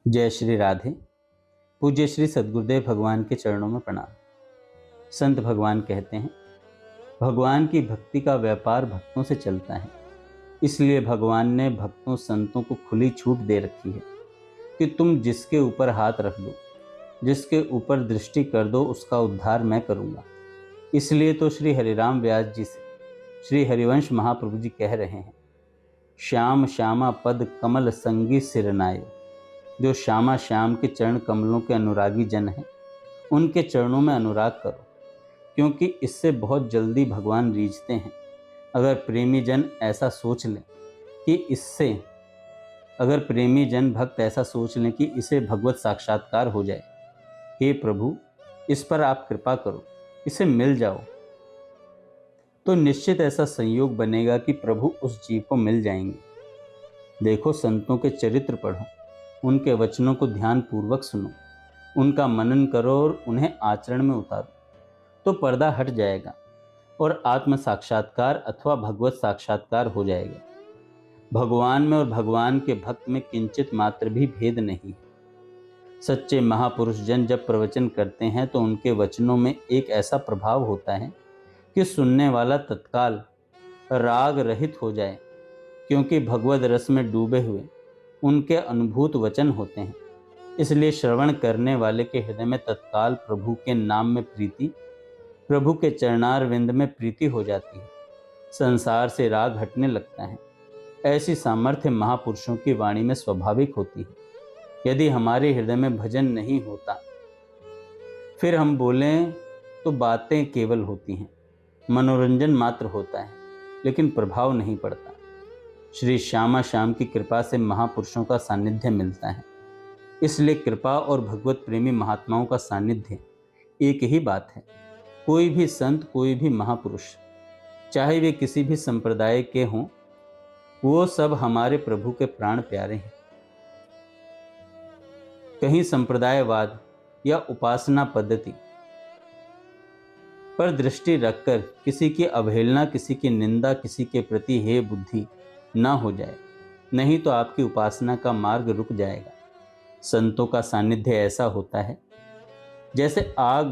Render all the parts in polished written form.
जय श्री राधे। पूज्य श्री सद्गुरुदेव भगवान के चरणों में प्रणाम। संत भगवान कहते हैं, भगवान की भक्ति का व्यापार भक्तों से चलता है। इसलिए भगवान ने भक्तों संतों को खुली छूट दे रखी है कि तुम जिसके ऊपर हाथ रख दो, जिसके ऊपर दृष्टि कर दो, उसका उद्धार मैं करूँगा। इसलिए तो श्री हरिराम व्यास जी से श्री हरिवंश महाप्रभु जी कह रहे हैं, श्याम श्यामा पद कमल संगी सिरनाय। जो श्यामा श्याम के चरण कमलों के अनुरागी जन हैं, उनके चरणों में अनुराग करो, क्योंकि इससे बहुत जल्दी भगवान रीझते हैं। अगर प्रेमी जन भक्त ऐसा सोच लें कि इसे भगवत साक्षात्कार हो जाए, हे प्रभु इस पर आप कृपा करो, इसे मिल जाओ, तो निश्चित ऐसा संयोग बनेगा कि प्रभु उस जीव को मिल जाएंगे। देखो, संतों के चरित्र पढ़ो, उनके वचनों को ध्यान पूर्वक सुनो, उनका मनन करो और उन्हें आचरण में उतारो, तो पर्दा हट जाएगा और आत्म साक्षात्कार अथवा भगवत साक्षात्कार हो जाएगा। भगवान में और भगवान के भक्त में किंचित मात्र भी भेद नहीं है। सच्चे महापुरुष जन जब प्रवचन करते हैं तो उनके वचनों में एक ऐसा प्रभाव होता है कि सुनने वाला तत्काल राग रहित हो जाए, क्योंकि भगवद रस में डूबे हुए उनके अनुभूत वचन होते हैं। इसलिए श्रवण करने वाले के हृदय में तत्काल प्रभु के नाम में प्रीति, प्रभु के चरणार विंद में प्रीति हो जाती है। संसार से राग हटने लगता है। ऐसी सामर्थ्य महापुरुषों की वाणी में स्वाभाविक होती है। यदि हमारे हृदय में भजन नहीं होता, फिर हम बोलें तो बातें केवल होती हैं, मनोरंजन मात्र होता है, लेकिन प्रभाव नहीं पड़ता। श्री श्यामा श्याम की कृपा से महापुरुषों का सानिध्य मिलता है। इसलिए कृपा और भगवत प्रेमी महात्माओं का सानिध्य एक ही बात है। कोई भी संत, कोई भी महापुरुष, चाहे वे किसी भी संप्रदाय के हों, वो सब हमारे प्रभु के प्राण प्यारे हैं। कहीं संप्रदायवाद या उपासना पद्धति पर दृष्टि रखकर किसी की अवहेलना, किसी की निंदा, किसी के प्रति हे बुद्धि ना हो जाए, नहीं तो आपकी उपासना का मार्ग रुक जाएगा। संतों का सानिध्य ऐसा होता है जैसे आग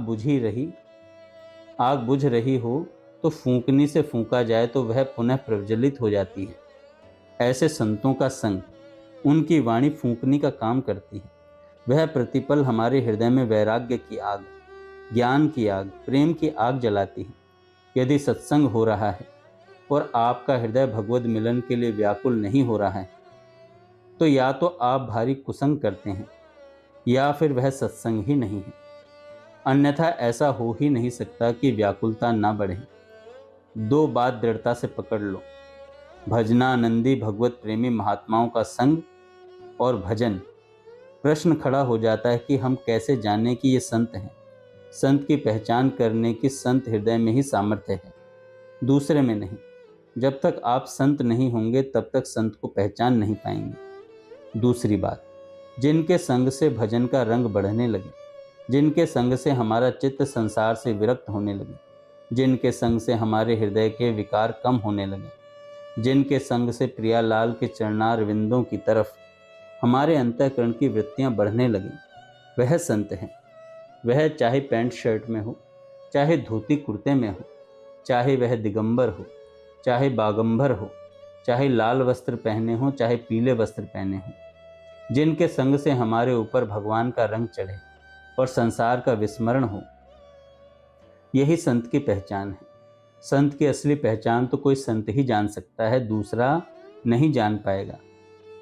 बुझ रही हो तो फूंकनी से फूंका जाए तो वह पुनः प्रज्वलित हो जाती है। ऐसे संतों का संग, उनकी वाणी फूंकनी का काम करती है। वह प्रतिपल हमारे हृदय में वैराग्य की आग, ज्ञान की आग, प्रेम की आग जलाती है। यदि सत्संग हो रहा है और आपका हृदय भगवद मिलन के लिए व्याकुल नहीं हो रहा है, तो या तो आप भारी कुसंग करते हैं या फिर वह सत्संग ही नहीं है। अन्यथा ऐसा हो ही नहीं सकता कि व्याकुलता ना बढ़े। दो बात दृढ़ता से पकड़ लो, भजनानंदी भगवत प्रेमी महात्माओं का संग और भजन। प्रश्न खड़ा हो जाता है कि हम कैसे जानें कि ये संत हैं। संत की पहचान करने की संत हृदय में ही सामर्थ्य है, दूसरे में नहीं। जब तक आप संत नहीं होंगे तब तक संत को पहचान नहीं पाएंगे। दूसरी बात, जिनके संग से भजन का रंग बढ़ने लगे, जिनके संग से हमारा चित्त संसार से विरक्त होने लगे, जिनके संग से हमारे हृदय के विकार कम होने लगे, जिनके संग से प्रियालाल के चरणार विंदों की तरफ हमारे अंतःकरण की वृत्तियां बढ़ने लगीं, वह संत हैं। वह चाहे पैंट शर्ट में हो, चाहे धोती कुर्ते में हो, चाहे वह दिगंबर हो, चाहे बागंबर हो, चाहे लाल वस्त्र पहने हो, चाहे पीले वस्त्र पहने हो, जिनके संग से हमारे ऊपर भगवान का रंग चढ़े और संसार का विस्मरण हो, यही संत की पहचान है। संत की असली पहचान तो कोई संत ही जान सकता है, दूसरा नहीं जान पाएगा।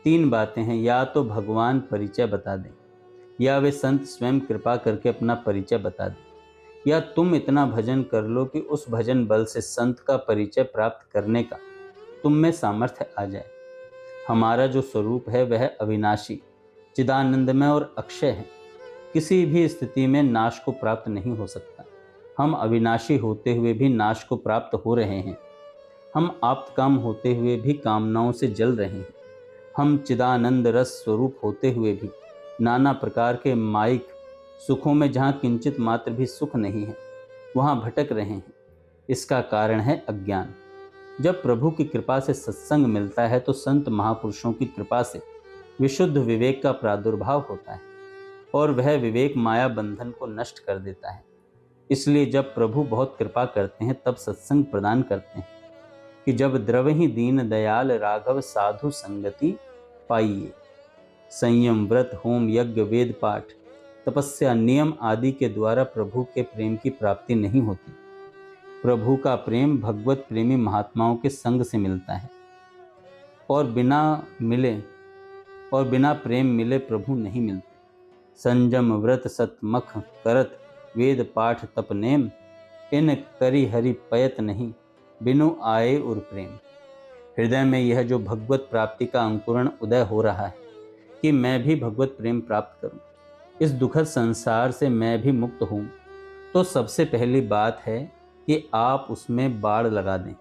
तीन बातें हैं, या तो भगवान परिचय बता दें, या वे संत स्वयं कृपा करके अपना परिचय बता दें, या तुम इतना भजन कर लो कि उस भजन बल से संत का परिचय प्राप्त करने का तुम में सामर्थ्य आ जाए। हमारा जो स्वरूप है वह अविनाशी, चिदानंदमय और अक्षय है। किसी भी स्थिति में नाश को प्राप्त नहीं हो सकता। हम अविनाशी होते हुए भी नाश को प्राप्त हो रहे हैं। हम आप्तकाम होते हुए भी कामनाओं से जल रहे हैं। हम चिदानंद रस स्वरूप होते हुए भी नाना प्रकार के माइक सुखों में जहाँ किंचित मात्र भी सुख नहीं है, वहाँ भटक रहे हैं। इसका कारण है अज्ञान। जब प्रभु की कृपा से सत्संग मिलता है तो संत महापुरुषों की कृपा से विशुद्ध विवेक का प्रादुर्भाव होता है और वह विवेक माया बंधन को नष्ट कर देता है। इसलिए जब प्रभु बहुत कृपा करते हैं तब सत्संग प्रदान करते हैं कि जब द्रवहि दीन दयाल राघव साधु संगति पाइए। संयम, व्रत, होम, यज्ञ, वेद पाठ, तपस्या, नियम आदि के द्वारा प्रभु के प्रेम की प्राप्ति नहीं होती। प्रभु का प्रेम भगवत प्रेमी महात्माओं के संग से मिलता है और बिना प्रेम मिले प्रभु नहीं मिलते। संयम, व्रत, सत, मख करत, वेद पाठ, तप, नेम, इन करी हरि पयत नहीं, बिनु आए और प्रेम। हृदय में यह जो भगवत प्राप्ति का अंकुरण उदय हो रहा है कि मैं भी भगवत प्रेम प्राप्त करूं, इस दुखद संसार से मैं भी मुक्त हूं, तो सबसे पहली बात है कि आप उसमें बाड़ लगा दें।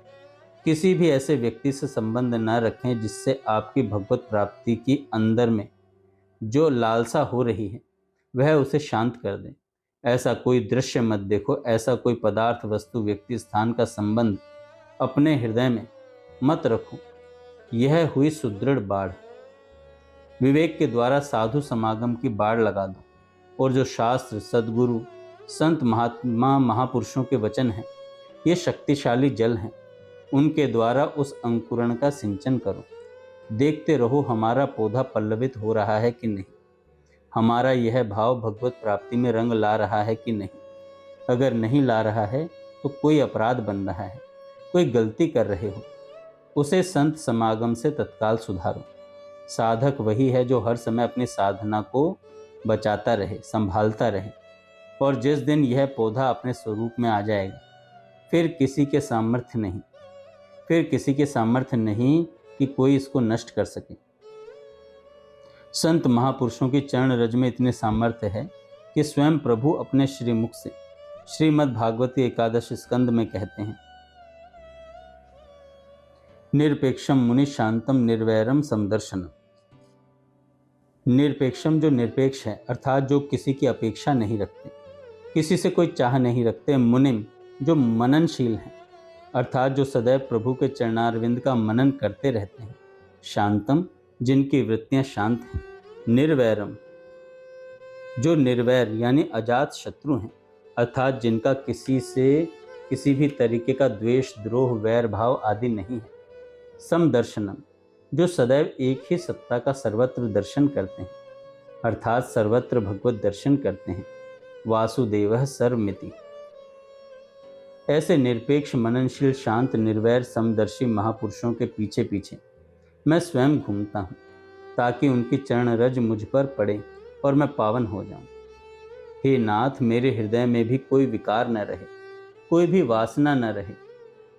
किसी भी ऐसे व्यक्ति से संबंध न रखें जिससे आपकी भगवत प्राप्ति की अंदर में जो लालसा हो रही है वह उसे शांत कर दें। ऐसा कोई दृश्य मत देखो, ऐसा कोई पदार्थ, वस्तु, व्यक्ति, स्थान का संबंध अपने हृदय में मत रखो। यह हुई सुदृढ़ बाढ़। विवेक के द्वारा साधु समागम की बाढ़ लगा दो और जो शास्त्र, सद्गुरु, संत, महात्मा, महापुरुषों के वचन हैं, ये शक्तिशाली जल हैं, उनके द्वारा उस अंकुरण का सिंचन करो। देखते रहो हमारा पौधा पल्लवित हो रहा है कि नहीं, हमारा यह भाव भगवत प्राप्ति में रंग ला रहा है कि नहीं। अगर नहीं ला रहा है तो कोई अपराध बन रहा है, कोई गलती कर रहे हो, उसे संत समागम से तत्काल सुधारो। साधक वही है जो हर समय अपनी साधना को बचाता रहे, संभालता रहे, और जिस दिन यह पौधा अपने स्वरूप में आ जाएगा फिर किसी के सामर्थ्य नहीं कि कोई इसको नष्ट कर सके। संत महापुरुषों की चरण रज में इतने सामर्थ्य है कि स्वयं प्रभु अपने श्रीमुख से श्रीमद् भागवती एकादश स्कंद में कहते हैं, निरपेक्षम मुनि शांतम निर्वैरम समदर्शनम। निरपेक्षम जो निरपेक्ष है, अर्थात जो किसी की अपेक्षा नहीं रखते, किसी से कोई चाह नहीं रखते। मुनिम जो मननशील हैं, अर्थात जो सदैव प्रभु के चरणारविंद का मनन करते रहते हैं। शांतम जिनकी वृत्तियां शांत हैं। निर्वैरम जो निर्वैर यानी अजात शत्रु हैं, अर्थात जिनका किसी से किसी भी तरीके का द्वेष, द्रोह, वैर भाव आदि नहीं है। समदर्शनम जो सदैव एक ही सत्ता का सर्वत्र दर्शन करते हैं, अर्थात सर्वत्र भगवत दर्शन करते हैं। वासुदेवः सर्वमिति। ऐसे निरपेक्ष, मननशील, शांत, निर्वैर, समदर्शी महापुरुषों के पीछे पीछे मैं स्वयं घूमता हूँ ताकि उनकी चरण रज मुझ पर पड़े और मैं पावन हो जाऊं। हे नाथ, मेरे हृदय में भी कोई विकार न रहे, कोई भी वासना न रहे,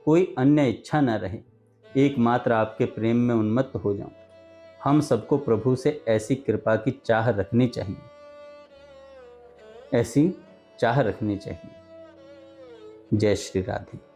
कोई अन्य इच्छा न रहे, एकमात्र आपके प्रेम में उन्मत्त हो जाऊं। हम सबको प्रभु से ऐसी कृपा की चाह रखनी चाहिए, ऐसी चाह रखनी चाहिए। जय श्री राधे।